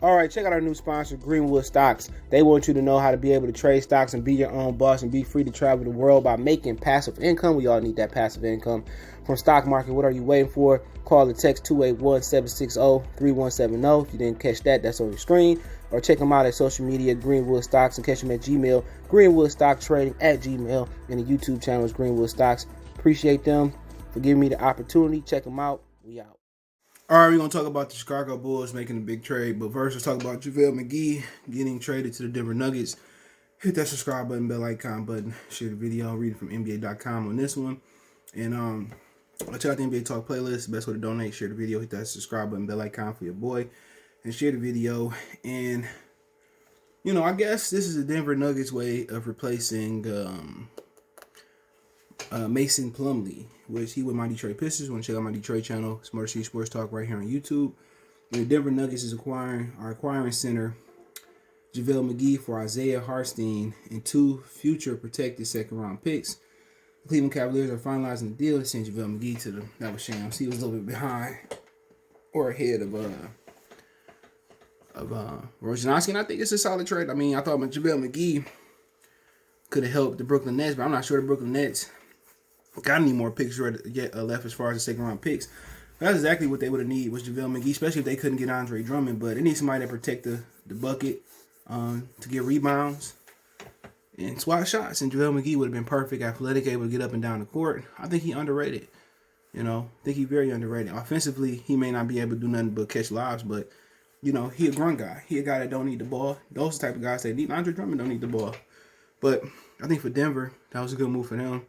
All right, check out our new sponsor, Greenwood Stocks. They want you to know how to be able to trade stocks and be your own boss and be free to travel the world by making passive income. We all need that passive income from stock market. What are you waiting for? Call or text 281-760-3170. If you didn't catch that, that's on your screen. Or check them out at social media, Greenwood Stocks, and catch them at Gmail, greenwoodstocktrading at Gmail, and the YouTube channel is Greenwood Stocks. Appreciate them for giving me the opportunity. Check them out. We out. All right, we're going to talk about the Chicago Bulls making a big trade. But first, let's talk about JaVale Mcgee getting traded to the Denver Nuggets. Hit that subscribe button, bell icon button. Share the video. Read it from NBA.com on this one. And check out the NBA Talk playlist. Best way to donate. Share the video. Hit that subscribe button, bell icon for your boy. And share the video. And, you know, I guess this is the Denver Nuggets way of replacing Mason Plumlee, which he with my Detroit Pistons. Want to check out my Detroit channel, Smart City Sports Talk, right here on YouTube. And the Denver Nuggets is acquiring center JaVale Mcgee for Isaiah Hartenstein and 2 future protected second-round picks. The Cleveland Cavaliers are finalizing the deal to send JaVale Mcgee to them. That was Shams. He was a little bit behind or ahead of Wojnarowski, and I think it's a solid trade. I mean, I thought JaVale Mcgee could have helped the Brooklyn Nets, but I'm not sure the Brooklyn Nets got any more picks yet left as far as the second-round picks. That's exactly what they would have needed was JaVale Mcgee, especially if they couldn't get Andre Drummond. But they need somebody to protect the bucket, to get rebounds and swat shots. And JaVale Mcgee would have been perfect, athletic, able to get up and down the court. I think he underrated. You know, I think he's very underrated. Offensively, he may not be able to do nothing but catch lobs, but, you know, he a grunt guy. He a guy that don't need the ball. Those are the type of guys that need. Andre Drummond don't need the ball. But I think for Denver, that was a good move for them.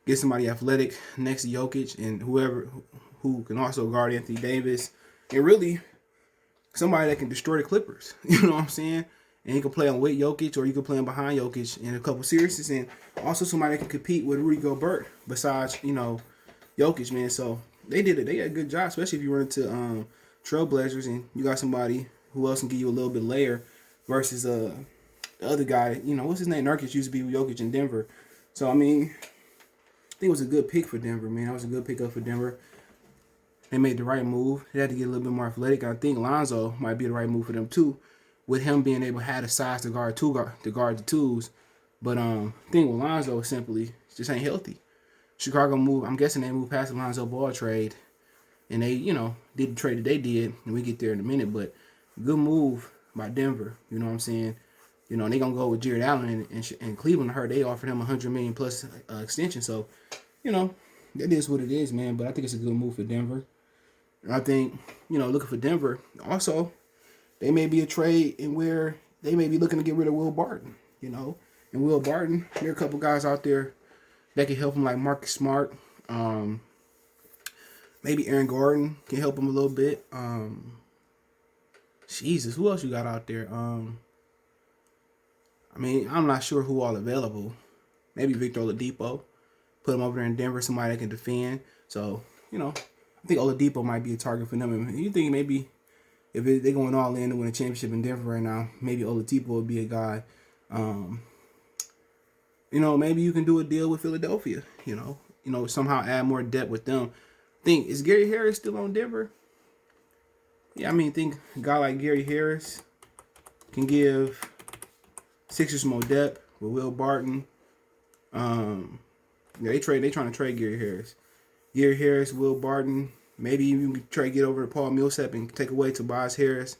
Get somebody athletic next to Jokic and who can also guard Anthony Davis. And really, somebody that can destroy the Clippers. You know what I'm saying? And he can play on with Jokic, or you can play him behind Jokic in a couple series. And also somebody that can compete with Rudy Gobert besides, you know, Jokic, man. So they did it. They did a good job, especially if you run into Trailblazers and you got somebody who else can give you a little bit layer versus the other guy. You know, what's his name? Nurkic used to be with Jokic in Denver. So, I mean, I think it was a good pick for Denver, man. That was a good pickup for Denver. They made the right move. They had to get a little bit more athletic. I think Lonzo might be the right move for them too, with him being able to have the size to guard the twos. But the thing with Lonzo is simply just ain't healthy. Chicago moved. I'm guessing they moved past the Lonzo Ball trade, and they, you know, did the trade that they did, and we get there in a minute. But good move by Denver. You know what I'm saying? You know, and they're going to go with Jared Allen and Cleveland. I heard they offered him $100 million plus extension. So, you know, that is what it is, man. But I think it's a good move for Denver. And I think, you know, looking for Denver, also, they may be a trade in where they may be looking to get rid of Will Barton, you know. And Will Barton, there are a couple guys out there that can help him, like Marcus Smart. Maybe Aaron Gordon can help him a little bit. Jesus, who else you got out there? I mean, I'm not sure who all available. Maybe Victor Oladipo. Put him over there in Denver, somebody that can defend. So, you know, I think Oladipo might be a target for them. And you think maybe if they're going all in to win a championship in Denver right now, maybe Oladipo would be a guy. You know, maybe you can do a deal with Philadelphia. You know, somehow add more depth with them. Is Gary Harris still on Denver? Yeah, I mean, think a guy like Gary Harris can give Sixers more depth with Will Barton. Yeah, they trying to trade Gary Harris. Gary Harris, Will Barton. Maybe you can get over to Paul Millsap and take away Tobias Harris.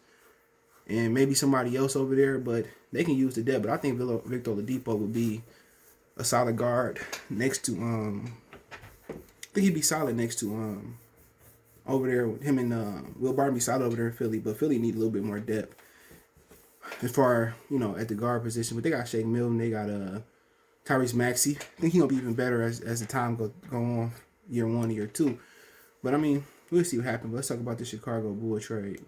And maybe somebody else over there, but they can use the depth. But I think Victor Oladipo would be a solid guard next to I think he'd be solid next to over there with him and Will Barton be solid over there in Philly, but Philly need a little bit more depth as far, you know, at the guard position. But they got Shake Milton, they got Tyrese Maxey. I think he's gonna be even better as the time go on, year 1, year 2. But I mean, we'll see what happens. But let's talk about the Chicago Bull trade.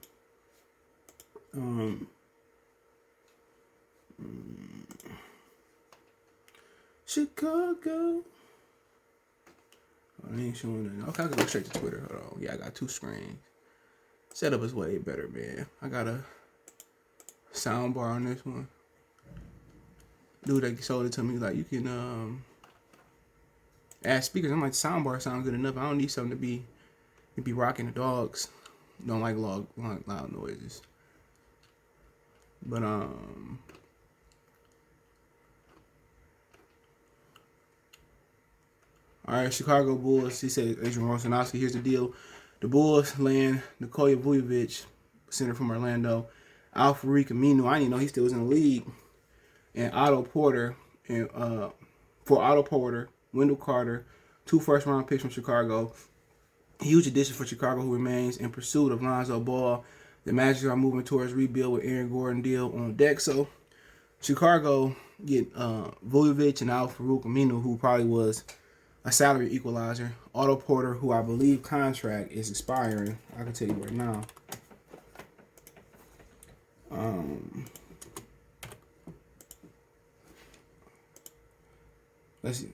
Chicago. I ain't showing it. Okay, I can go straight to Twitter. Hold on. Yeah, I got 2 screens. Setup is way better, man. I got a sound bar on this one. Dude that sold it to me, like, you can add speakers. I'm like, sound bar sound good enough. I don't need something to be rocking. The dogs don't like loud noises. But all right, Chicago Bulls. He said Adrian Wojnarowski. Here's the deal: the Bulls land Nikola Vucevic, center from Orlando, Al-Farouq Aminu. I didn't know he still was in the league, and Otto Porter, and for Otto Porter, Wendell Carter, 2 first-round picks from Chicago. Huge addition for Chicago, who remains in pursuit of Lonzo Ball. The Magic are moving towards rebuild with Aaron Gordon deal on deck. So Chicago get Vucevic and Al-Farouq Aminu, who probably was a salary equalizer. Otto Porter, who I believe contract is expiring. I can tell you right now. Let's see.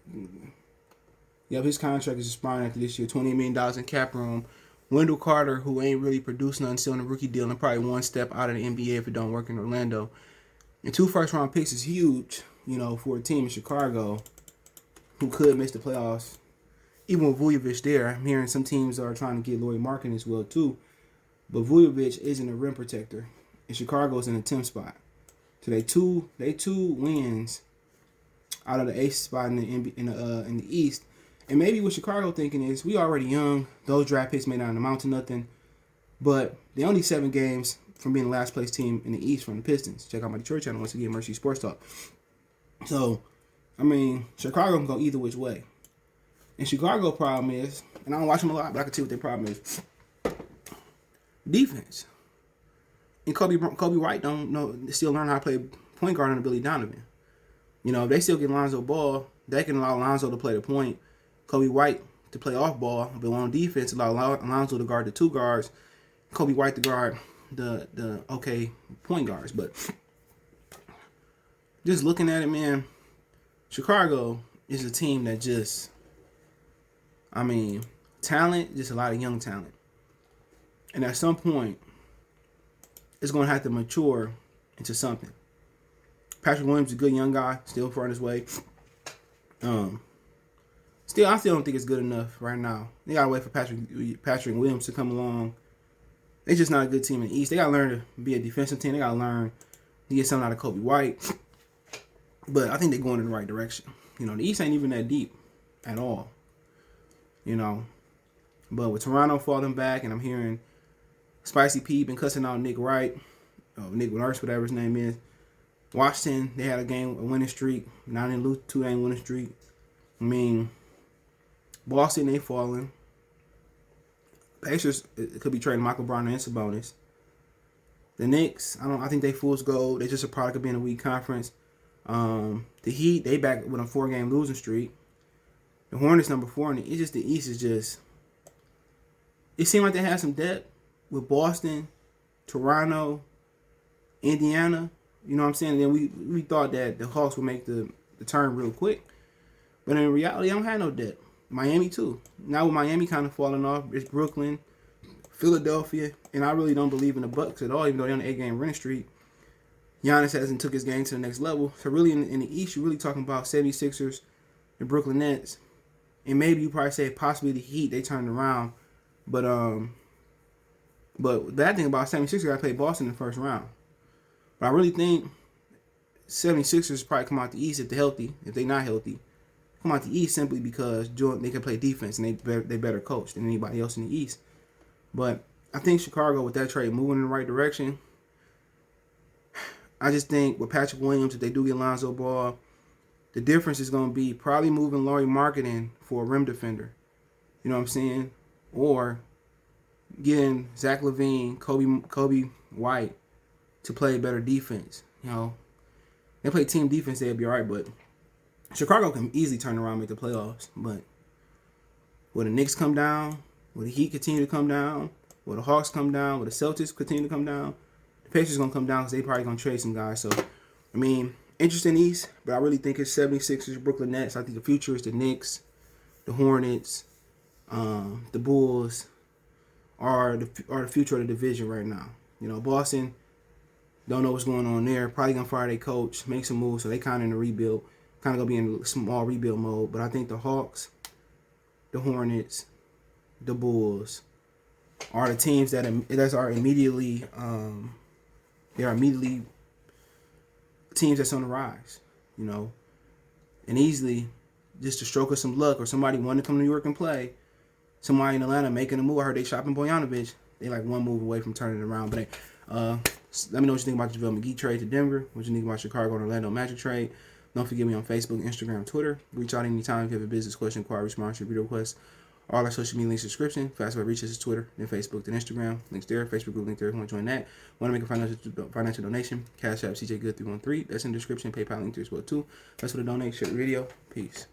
Yep, his contract is expiring after this year. $28 million in cap room. Wendell Carter, who ain't really produced nothing, still in a rookie deal, and probably one step out of the NBA if it don't work in Orlando. And 2 first-round picks is huge, for a team in Chicago who could miss the playoffs. Even with Vucevic there, I'm hearing some teams are trying to get Lauri Markkanen as well too. But Vucevic isn't a rim protector, and Chicago's in a 10th spot. So they two wins out of the 8th spot in the East. And maybe what Chicago thinking is, we already young. Those draft picks may not amount to nothing. But they only 7 games from being the last place team in the East from the Pistons. Check out my Detroit channel once again, Mercy Sports Talk. So, Chicago can go either which way. And Chicago problem is, and I don't watch them a lot, but I can tell you what their problem is. Defense. And Kobe White still learn how to play point guard under Billy Donovan. If they still get Lonzo Ball, they can allow Lonzo to play the point. Kobe White to play off ball, but on defense, allow Lonzo to guard the 2 guards, Kobe White to guard the okay point guards. But just looking at it, man, Chicago is a team that just, talent, just a lot of young talent. And at some point, it's going to have to mature into something. Patrick Williams is a good young guy, still far on his way. I still don't think it's good enough right now. They gotta wait for Patrick Williams to come along. They're just not a good team in the East. They gotta learn to be a defensive team. They gotta learn to get something out of Kobe White. But I think they're going in the right direction. The East ain't even that deep at all. But with Toronto falling back, and I'm hearing Spicy P been cussing out Nick Wright, Nick Nurse, whatever his name is. Washington, they had a winning streak. Now they lose 2-game winning streak. Boston, they falling. Pacers, it could be trading Michael Bronner and Sabonis. The Knicks, I think they fool's gold. They're just a product of being a weak conference. The Heat, they back with a 4-game losing streak. The Hornets number 4, and it's just the East is just. It seemed like they had some depth with Boston, Toronto, Indiana. You know what I'm saying? And then we thought that the Hawks would make the turn real quick, but in reality, I don't have no depth. Miami too. Now with Miami kind of falling off, it's Brooklyn, Philadelphia, and I really don't believe in the Bucks at all, even though they're on an 8-game winning streak. Giannis hasn't took his game to the next level. So really in the East, you're really talking about 76ers, the Brooklyn Nets, and maybe you probably say possibly the Heat, they turned around. But the bad thing about 76ers, got to play Boston in the first round. But I really think 76ers probably come out the East if they're healthy. If they're not healthy, come out the East simply because they can play defense and they better coach than anybody else in the East. But I think Chicago, with that trade, moving in the right direction. I just think with Patrick Williams, if they do get Lonzo Ball, the difference is going to be probably moving Lauri Markkanen for a rim defender. You know what I'm saying? Or getting Zach LaVine, Kobe White to play better defense. They play team defense, they'll be all right. But Chicago can easily turn around and make the playoffs. But will the Knicks come down? Will the Heat continue to come down? Will the Hawks come down? Will the Celtics continue to come down? The Pacers going to come down because they probably going to trade some guys. So, interesting East, but I really think it's 76ers, Brooklyn Nets. I think the future is the Knicks, the Hornets, the Bulls are the future of the division right now. Boston, don't know what's going on there. Probably going to fire their coach, make some moves, so they kind of in a rebuild. Kind of going to be in a small rebuild mode. But I think the Hawks, the Hornets, the Bulls are the teams that are immediately teams that's on the rise, you know. And easily, just a stroke of some luck or somebody wanting to come to New York and play, somebody in Atlanta making a move. I heard they shopping Bojanovic. They like one move away from turning it around. But let me know what you think about JaVale McGee trade to Denver. What you think about Chicago and Orlando Magic trade. Don't forget me on Facebook, Instagram, Twitter. Reach out anytime if you have a business question, inquiry, sponsor, video request. All our social media links in the description. Fast way reach us is Twitter, then Facebook, then Instagram. Links there. Facebook group link there if you want to join that. Want to make a financial donation? Cash App CJ Good 313. That's in the description. PayPal link there as well too. That's for the donate. Share the video. Peace.